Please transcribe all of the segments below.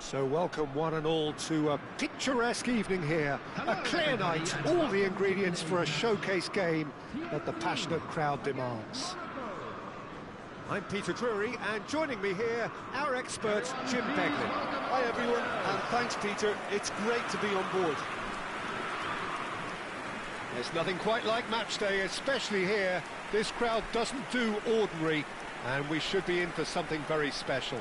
So welcome one and all to a picturesque evening here. A clear night, all the ingredients for a showcase game that the passionate crowd demands. I'm Peter Drury, and joining me here, our expert, Jim Beglin. Hi everyone, and thanks Peter, it's great to be on board. There's nothing quite like match day, especially here. This crowd doesn't do ordinary, and we should be in for something very special.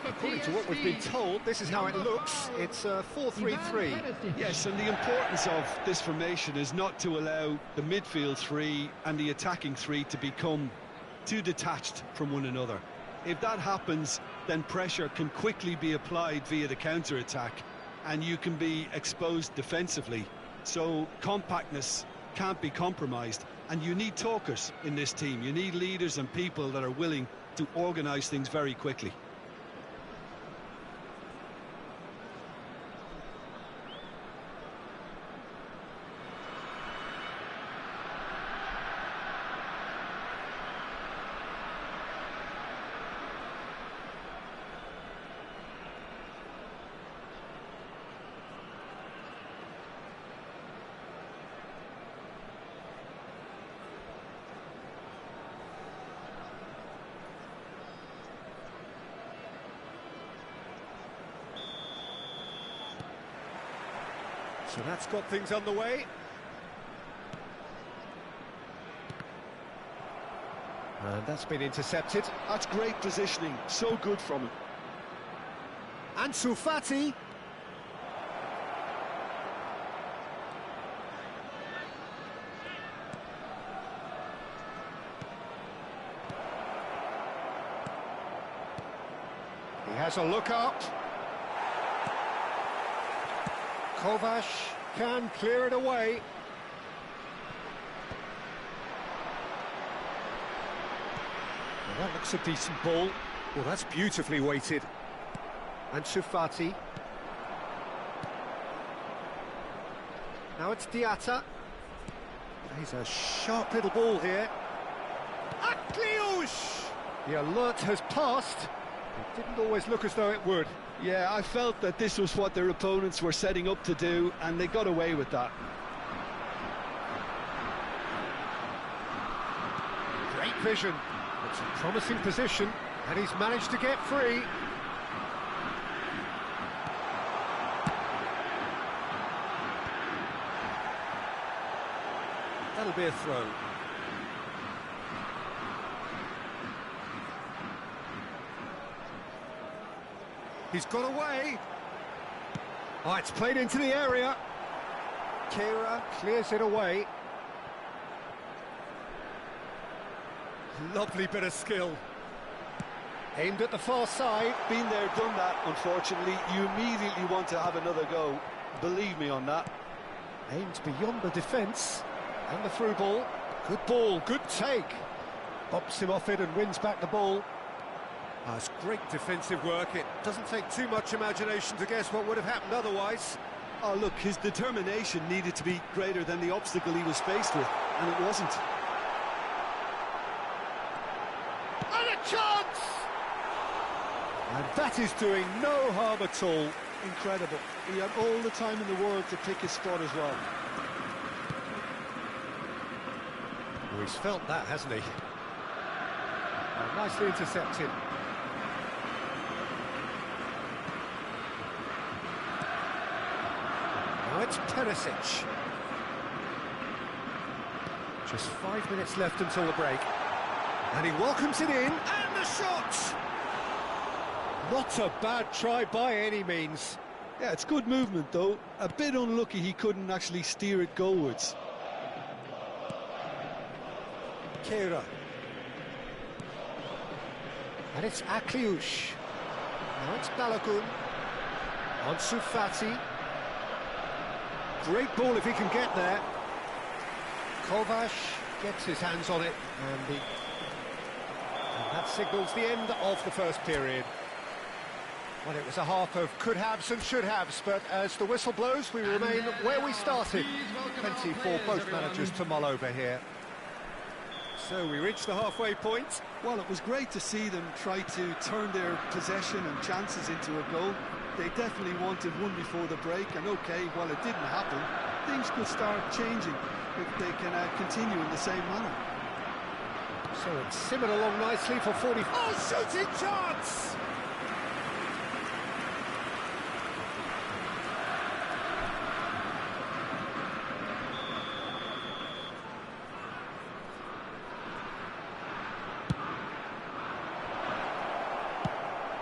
According to what we've been told, this is how it looks. It's a 4-3-3. Yes, and the importance of this formation is not to allow the midfield three and the attacking three to become too detached from one another. If that happens, then pressure can quickly be applied via the counter-attack, and you can be exposed defensively. So compactness can't be compromised, and you need talkers in this team. You need leaders and people that are willing to organise things very quickly. So that's got things underway. And that's been intercepted. That's great positioning, so good from him. Ansu Fati. He has a look up. Kovac can clear it away. Well, that looks a decent ball. Well, that's beautifully weighted. Ansu Fati. Now it's Diatta. He's a sharp little ball here. Akliouche! The alert has passed. It didn't always look as though it would. Yeah, I felt that this was what their opponents were setting up to do, and they got away with that. Great vision. It's a promising position, and he's managed to get free. That'll be a throw. He's got away. Oh, it's played into the area. Kehrer clears it away. Lovely bit of skill. Aimed at the far side. Been there, done that, unfortunately. You immediately want to have another go. Believe me on that. Aimed beyond the defence. And the through ball, good take. Bops him off it and wins back the ball. It's great defensive work. It doesn't take too much imagination to guess what would have happened otherwise. Oh, look, his determination needed to be greater than the obstacle he was faced with, and it wasn't. And a chance! And that is doing no harm at all. Incredible. He had all the time in the world to pick his spot as well. Well, he's felt that, hasn't he? Nicely intercepted. Now it's Perisic. Just 5 minutes left until the break. And he welcomes it in, and the shot! Not a bad try by any means. Yeah, it's good movement though. A bit unlucky he couldn't actually steer it goalwards. Kehrer. And it's Akliouche. Now it's Balogun. Ansu Fati. Great ball if he can get there. Kovac gets his hands on it, and that signals the end of the first period. Well, it was a half of could-haves and should-haves, but as the whistle blows, we remain where we started. Plenty for both managers to mull over here. So we reach the halfway point. Well, it was great to see them try to turn their possession and chances into a goal. They definitely wanted one before the break, and okay, while it didn't happen, things could start changing if they can continue in the same manner. So it's simmered along nicely for 40. Oh, shooting chance!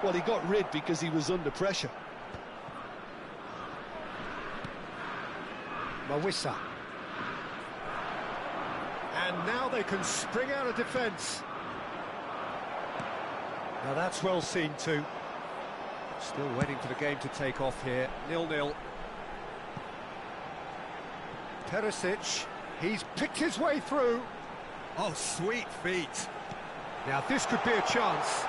Well, he got rid because he was under pressure. Mawissa. And now they can spring out of defence. Now that's well seen too. Still waiting for the game to take off here. 0-0. Perisic, he's picked his way through. Oh, sweet feet. Now this could be a chance.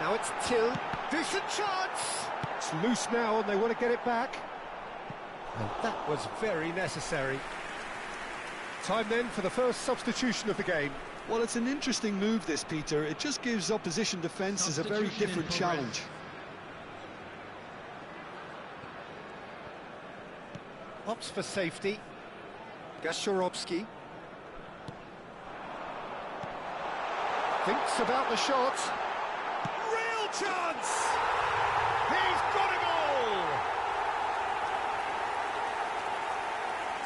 Now it's Till. Decent chance! It's loose now and they want to get it back. And that was very necessary. Time then for the first substitution of the game. Well, it's an interesting move, this, Peter. It just gives opposition defences a very different challenge. Opts for safety. Gasharovski. Thinks about the shot. Real chance! He's got a goal!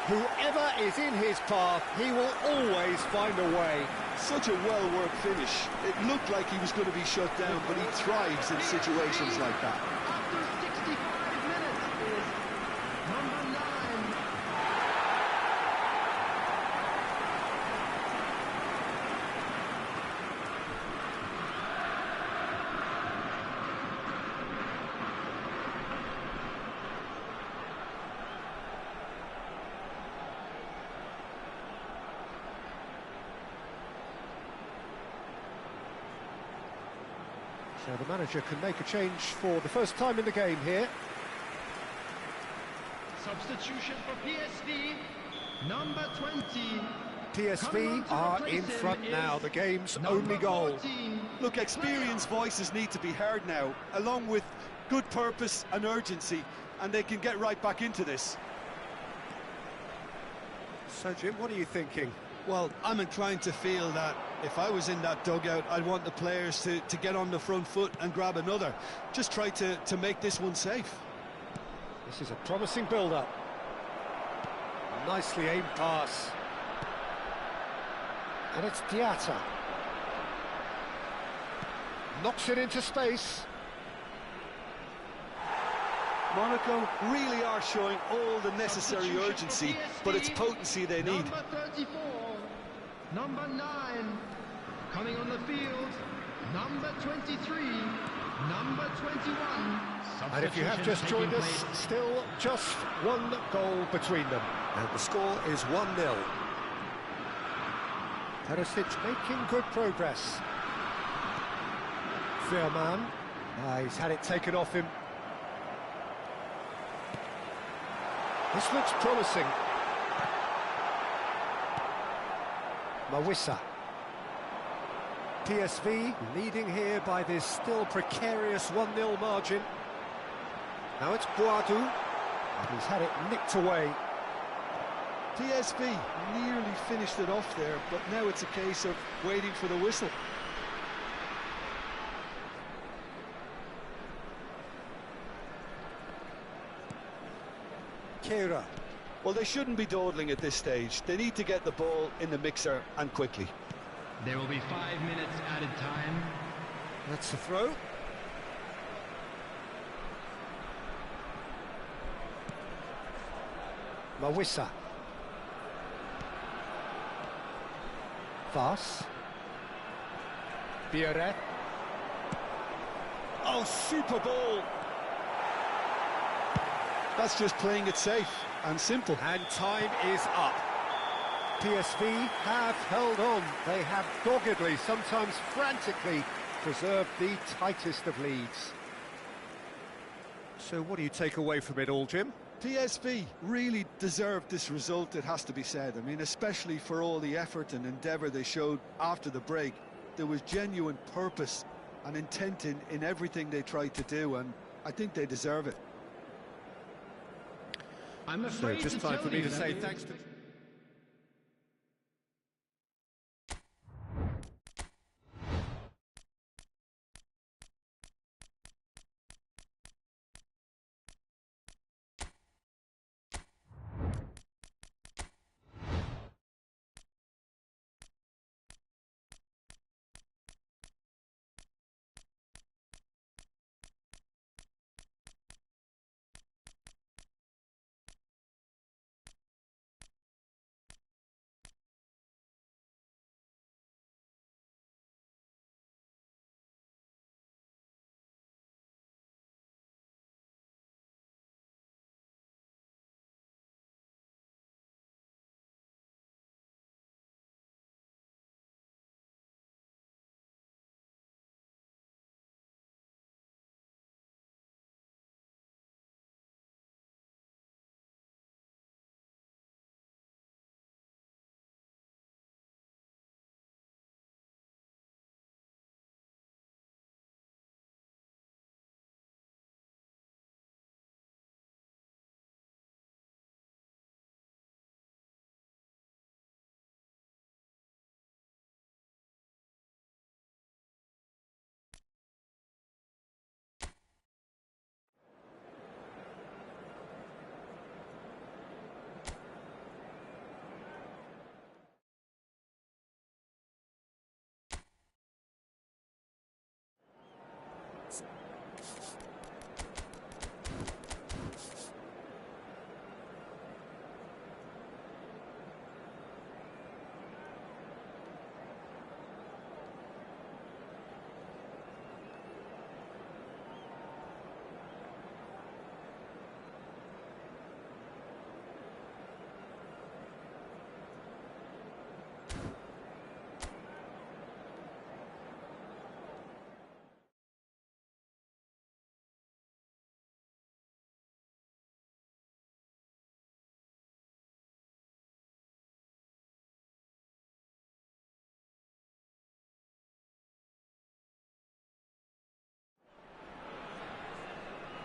Whoever is in his path, he will always find a way. Such a well-worked finish. It looked like he was going to be shut down, but he thrives in situations like that. After 65 minutes is number 9. So the manager can make a change for the first time in the game here. Substitution for PSV, number 20. PSV are in front now, the game's only goal. 14. Look, experienced voices need to be heard now, along with good purpose and urgency, and they can get right back into this. So, Jim, what are you thinking? Well, I'm inclined to feel that if I was in that dugout, I'd want the players to get on the front foot and grab another. Just try to make this one safe. This is a promising build-up. Nicely aimed pass. And it's Diatta. Knocks it into space. Monaco really are showing all the necessary urgency, but it's potency they need. Number 34, number 9, coming on the field, number 23, number 21. And if you have just joined us, still just one goal between them. And the score is 1-0. Perisic making good progress. Veerman, he's had it taken off him. This looks promising. Mawissa. PSV leading here by this still precarious 1-0 margin. Now it's Boadu, and he's had it nicked away. PSV nearly finished it off there, but now it's a case of waiting for the whistle. Kehrer. Well, they shouldn't be dawdling at this stage. They need to get the ball in the mixer, and quickly. There will be 5 minutes added time. That's the throw. Mawissa. Vas. Biarritz. Oh, super ball. That's just playing it safe and simple. And time is up. PSV have held on. They have doggedly, sometimes frantically, preserved the tightest of leads. So what do you take away from it all, Jim? PSV really deserved this result, it has to be said. I mean, especially for all the effort and endeavour they showed after the break. There was genuine purpose and intent in everything they tried to do, and I think they deserve it. So just time for me to say thanks to...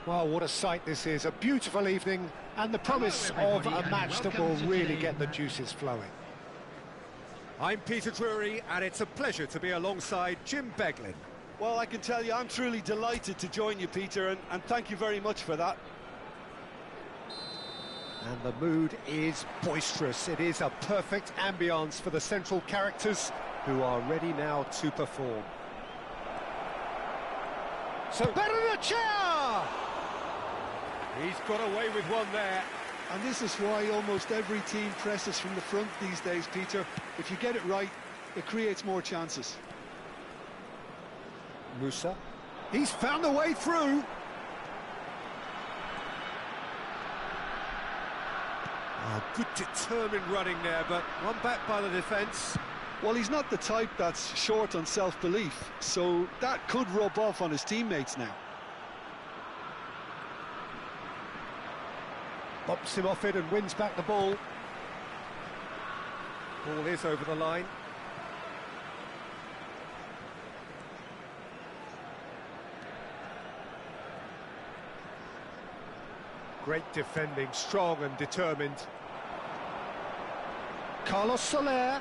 Well, what a sight this is. A beautiful evening and the promise of a match that will really get the juices flowing. I'm Peter Drury, and it's a pleasure to be alongside Jim Beglin. Well, I can tell you, I'm truly delighted to join you, Peter, and thank you very much for that. And the mood is boisterous. It is a perfect ambience for the central characters who are ready now to perform. So, Barcelona! He's got away with one there. And this is why almost every team presses from the front these days, Peter. If you get it right, it creates more chances. Musa. He's found a way through. Oh, good determined running there, but run back by the defence. Well, he's not the type that's short on self-belief, so that could rub off on his teammates now. Bops him off it and wins back the ball. Ball is over the line. Great defending, strong and determined. Carlos Soler.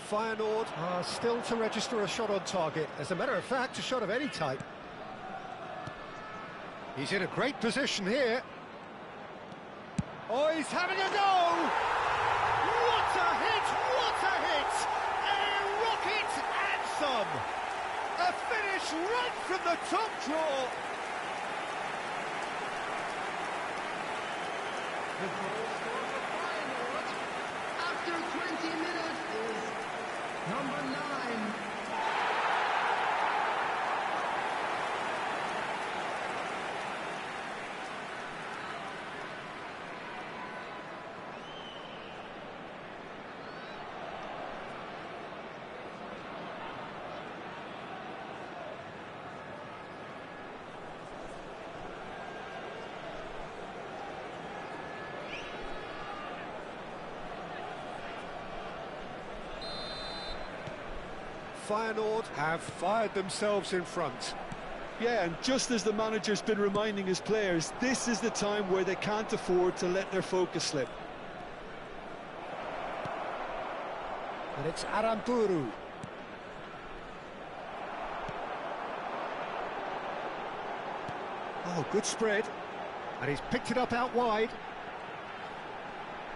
Feyenoord are still to register a shot on target. As a matter of fact, a shot of any type. He's in a great position here. Oh, he's having a go! What a hit! What a hit! A rocket and some! A finish right from the top draw! The goal scorer for Feyenoord after 20 minutes is number 9. Feyenoord have fired themselves in front. Yeah, and just as the manager's been reminding his players, this is the time where they can't afford to let their focus slip. And it's Aramburu. Oh, good spread. And he's picked it up out wide.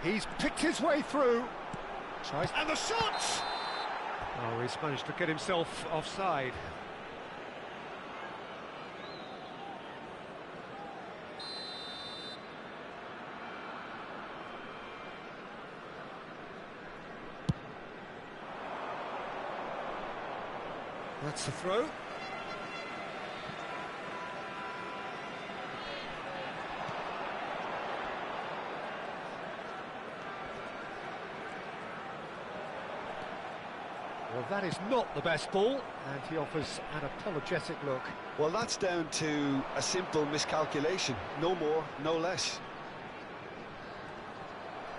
He's picked his way through. Tries, and the shot! Oh, he's managed to get himself offside. That's the throw. Well, that is not the best ball, and he offers an apologetic look. Well, that's down to a simple miscalculation. No more, no less.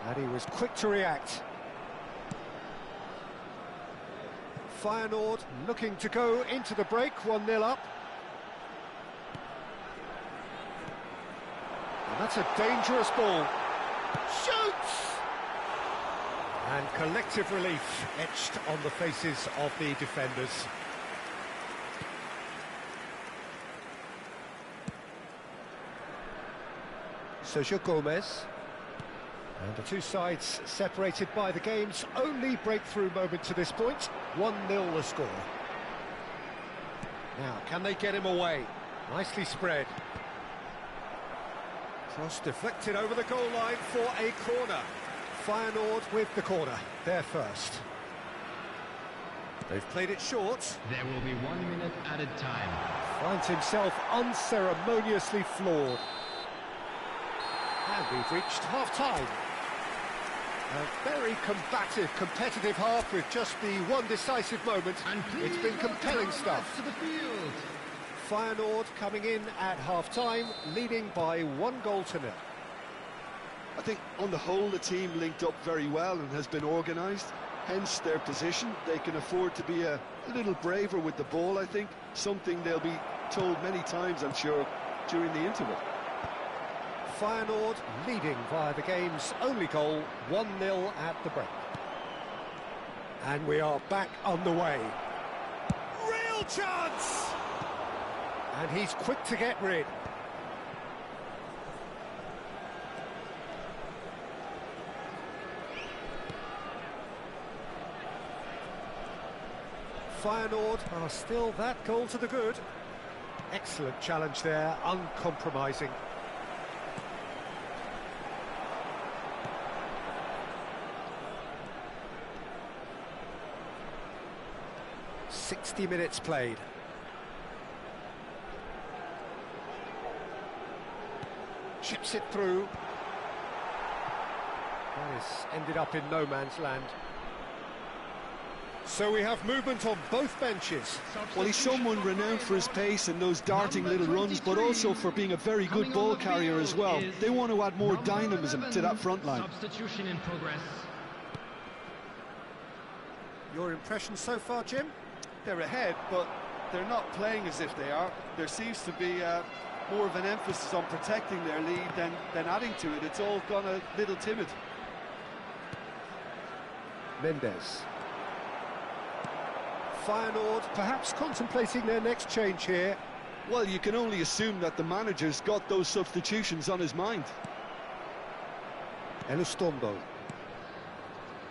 And he was quick to react. Feyenoord looking to go into the break, 1-0 up. And that's a dangerous ball. Shoots! And collective relief etched on the faces of the defenders. Sergio Gomez. And the two sides separated by the game's only breakthrough moment to this point. 1-0 the score. Now, can they get him away? Nicely spread. Cross deflected over the goal line for a corner. Feyenoord with the corner, they're first. They've played it short. There will be 1 minute added time. Finds himself unceremoniously floored. And we've reached half-time. A very combative, competitive half with just the one decisive moment. It's been compelling stuff. To the field. Feyenoord coming in at half-time, leading by 1-0. I think on the whole the team linked up very well and has been organised, hence their position. They can afford to be a little braver with the ball, I think, something they'll be told many times, I'm sure, during the interval. Feyenoord leading via the game's only goal, 1-0 at the break. And we are back on the way. Real chance! And he's quick to get rid. Feyenoord are still that goal to the good. Excellent challenge there, uncompromising. .60 played. Chips it through. That has ended up in no man's land. So we have movement on both benches. Well, he's someone renowned for his pace and those darting little runs, but also for being a very good ball carrier as well. They want to add more dynamism to that front line. Substitution in progress. Your impression so far, Jim? They're ahead, but they're not playing as if they are. There seems to be more of an emphasis on protecting their lead than adding to it. It's all gone a little timid. Mendes. Feyenoord perhaps contemplating their next change here. Well, you can only assume that the manager's got those substitutions on his mind. Elustondo.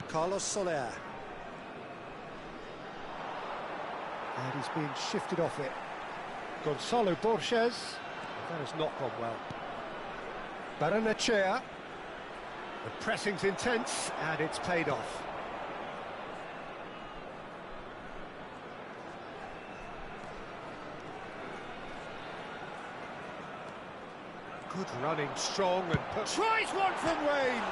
Carlos Soler. And he's being shifted off it. Gonzalo Borges. That has not gone well. Baranechea. The pressing's intense and it's paid off. Good running, strong, and tries one from range.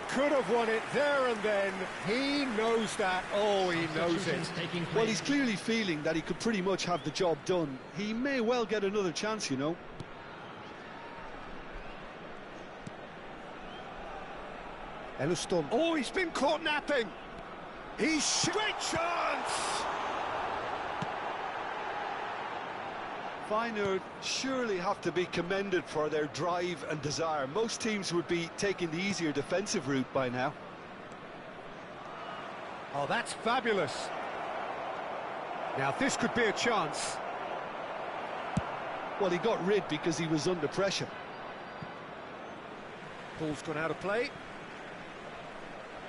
Could have won it there and then. He knows that. Oh, he knows it. Well, he's clearly feeling that he could pretty much have the job done. He may well get another chance, you know. Eluston. Oh, he's been caught napping. Great chance! Feyenoord surely have to be commended for their drive and desire. Most teams would be taking the easier defensive route by now. Oh, that's fabulous. Now, this could be a chance. Well, he got rid because he was under pressure. Ball's gone out of play.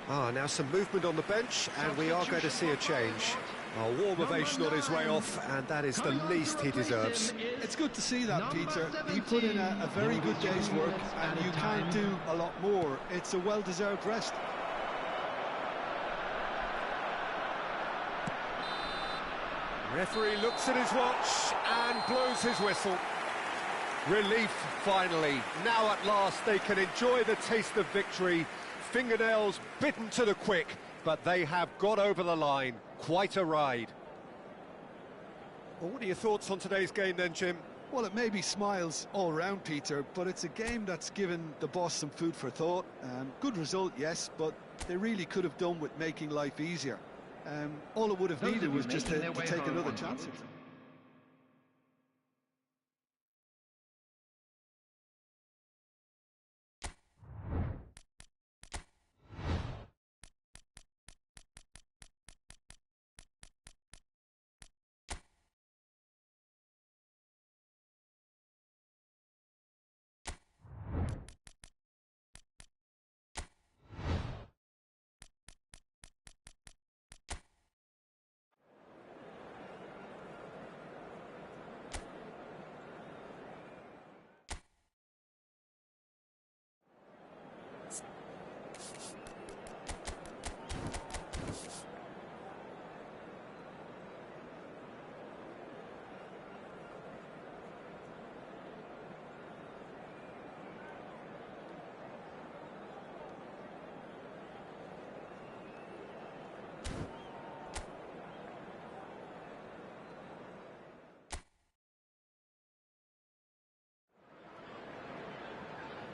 Ah, now some movement on the bench, and we are going to see a change. A warm ovation on his way off, and that is the least he deserves. It's good to see that, Peter. He put in a very good day's work, and you can't do a lot more. It's a well-deserved rest. Referee looks at his watch and blows his whistle. Relief, finally. Now at last they can enjoy the taste of victory. Fingernails bitten to the quick, but they have got over the line. Quite a ride. Well, what are your thoughts on today's game then, Jim? Well, it may be smiles all round, Peter, but it's a game that's given the boss some food for thought. Good result, yes, but they really could have done with making life easier. All it would have needed was just to take another chance.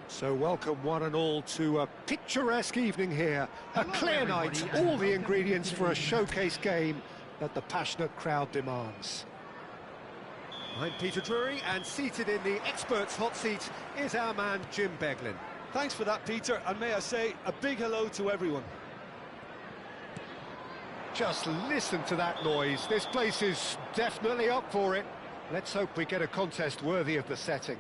So welcome one and all to a picturesque evening here. A clear night, all the ingredients for a showcase game that the passionate crowd demands. I'm Peter Drury, and seated in the experts' hot seat is our man Jim Beglin. Thanks for that, Peter, and may I say a big hello to everyone. Just listen to that noise. This place is definitely up for it. Let's hope we get a contest worthy of the setting.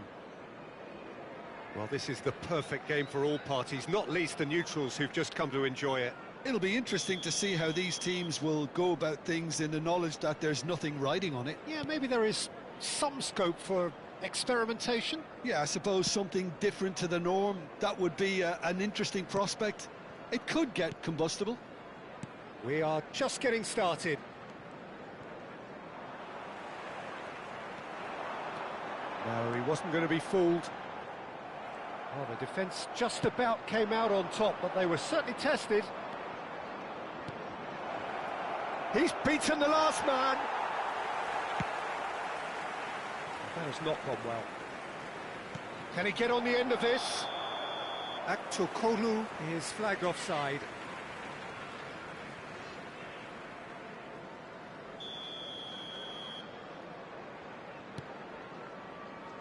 Well, this is the perfect game for all parties, not least the neutrals who've just come to enjoy it. It'll be interesting to see how these teams will go about things in the knowledge that there's nothing riding on it. Yeah, maybe there is some scope for experimentation. Yeah, I suppose something different to the norm. That would be an interesting prospect. It could get combustible. We are just getting started. No, he wasn't going to be fooled. Oh, the defence just about came out on top, but they were certainly tested. He's beaten the last man. That has not gone well. Can he get on the end of this? Aktokolu is flagged offside.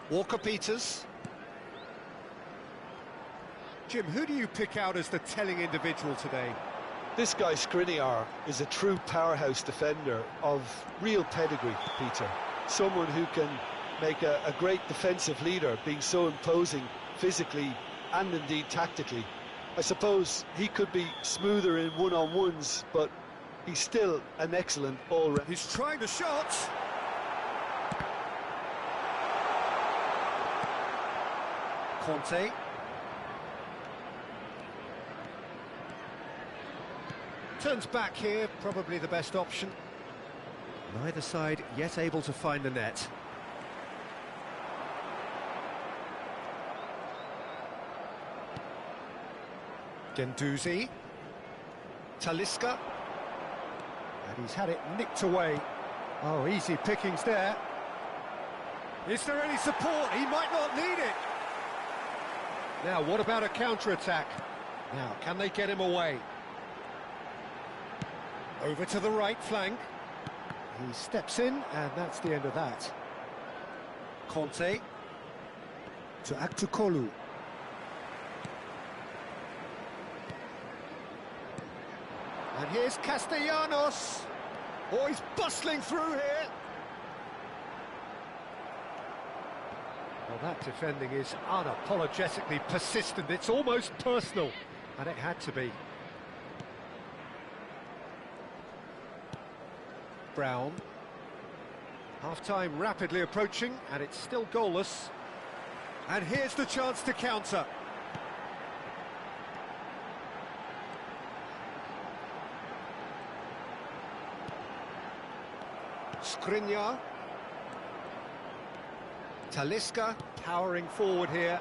Walker-Peters. Jim, who do you pick out as the telling individual today? This guy Skriniar is a true powerhouse defender of real pedigree, Peter. Someone who can make a great defensive leader, being so imposing physically and indeed tactically. I suppose he could be smoother in one-on-ones, but he's still an excellent all-round. He's trying the shot. Conte. Turns back here, probably the best option. Neither side yet able to find the net. Gendouzi. Talisca. And he's had it nicked away. Oh, easy pickings there. Is there any support? He might not need it. Now, what about a counter-attack? Now, can they get him away? Over to the right flank. He steps in, and that's the end of that. Conte. To Aktukolu. And here's Castellanos. Oh, he's bustling through here. Well, that defending is unapologetically persistent. It's almost personal, and it had to be. Brown. Half-time rapidly approaching, and it's still goalless. And here's the chance to counter. Skriniar. Talisca towering forward here.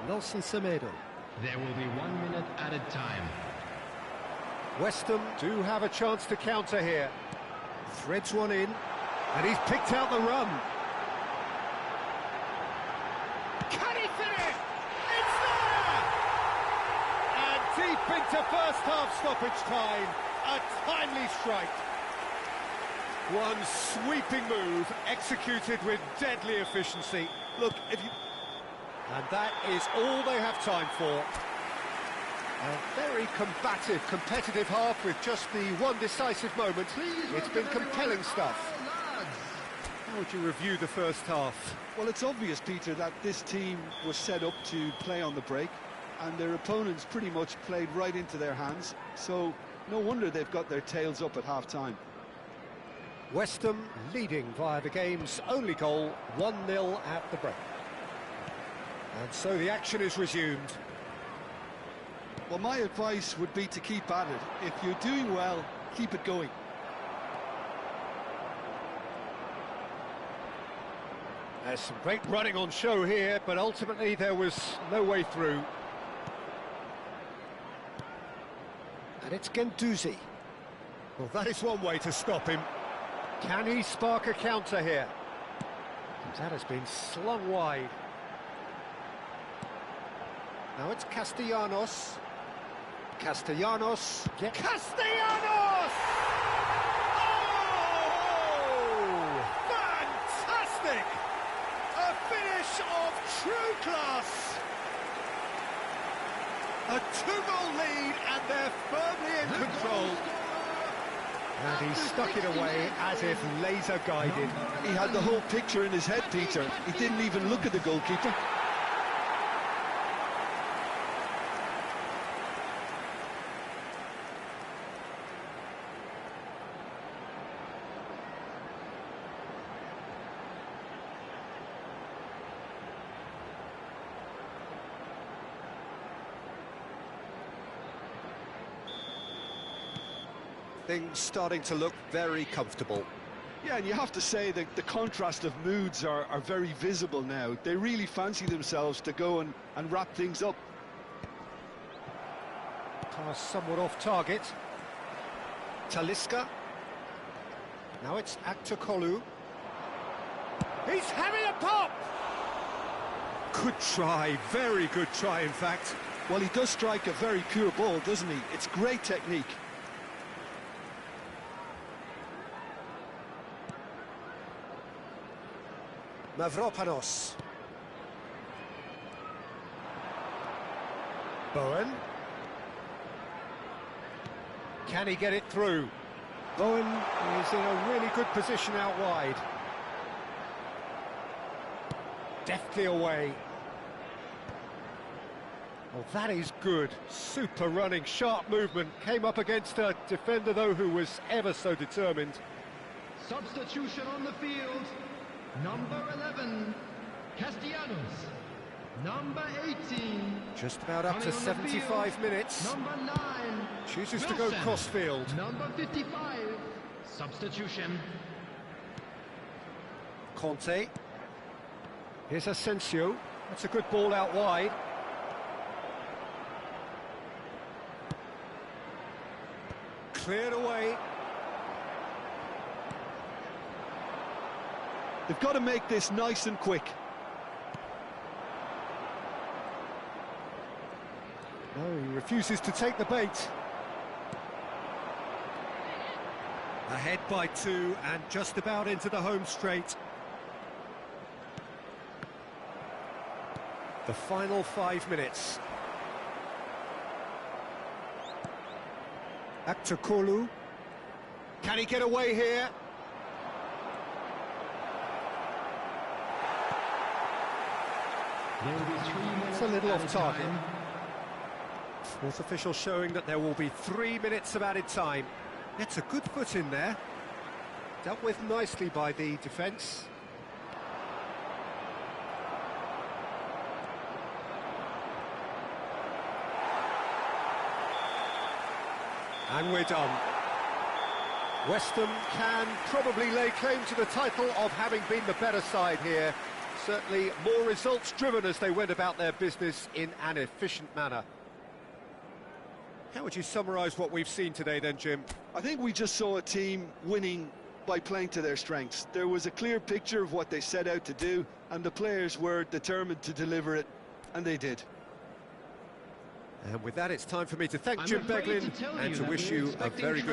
Nelson Semedo. There will be 1 minute added time. West Ham do have a chance to counter here. Threads one in, and he's picked out the run. Can he finish? It's there! And deep into first half stoppage time, a timely strike. One sweeping move, executed with deadly efficiency. Look, if you... And that is all they have time for. A very combative, competitive half with just the one decisive moment. It's been compelling stuff. How would you review the first half? Well, it's obvious, Peter, that this team was set up to play on the break, and their opponents pretty much played right into their hands, so no wonder they've got their tails up at half-time. West Ham leading via the game's only goal, 1-0 at the break. And so the action is resumed. Well, my advice would be to keep at it. If you're doing well, keep it going. There's some great running on show here, but ultimately there was no way through. And it's Guendouzi. Well, that is one way to stop him. Can he spark a counter here? That has been slung wide. Now it's Castellanos. Castellanos. Castellanos! Oh! Fantastic! A finish of true class. A 2-goal lead, and they're firmly in control. And he stuck it away as if laser-guided. He had the whole picture in his head, Peter. He didn't even look at the goalkeeper. Things starting to look very comfortable. Yeah, and you have to say that the contrast of moods are very visible now. They really fancy themselves to go and wrap things up. Pass somewhat off target. Talisca. Now it's Aktukolu. He's having a pop! Good try, very good try in fact. Well, he does strike a very pure ball, doesn't he? It's great technique. Mavropanos. Bowen. Can he get it through? Bowen is in a really good position out wide. Deftly away. Well, that is good. Super running, sharp movement. Came up against a defender, though, who was ever so determined. Substitution on the field. Number 11, Castellanos. Number 18. Just about up to 75 minutes. Number 9. Chooses to go cross-field. Number 55. Substitution. Conte. Here's Asensio. That's a good ball out wide. Cleared away. They've got to make this nice and quick. No, he refuses to take the bait. Ahead by 2 and just about into the home straight. The final 5 minutes. Aktakolu. Can he get away here? There will be 3 minutes It's a little added off target. time. Fourth official showing that there will be 3 minutes of added time. It's a good foot in there. Dealt with nicely by the defence. And we're done. West Ham can probably lay claim to the title of having been the better side here. Certainly more results-driven as they went about their business in an efficient manner. How would you summarise what we've seen today then, Jim? I think we just saw a team winning by playing to their strengths. There was a clear picture of what they set out to do, and the players were determined to deliver it, and they did. And with that, it's time for me to thank I'm Jim afraid Beglin to tell and you to that wish we're you a expecting very good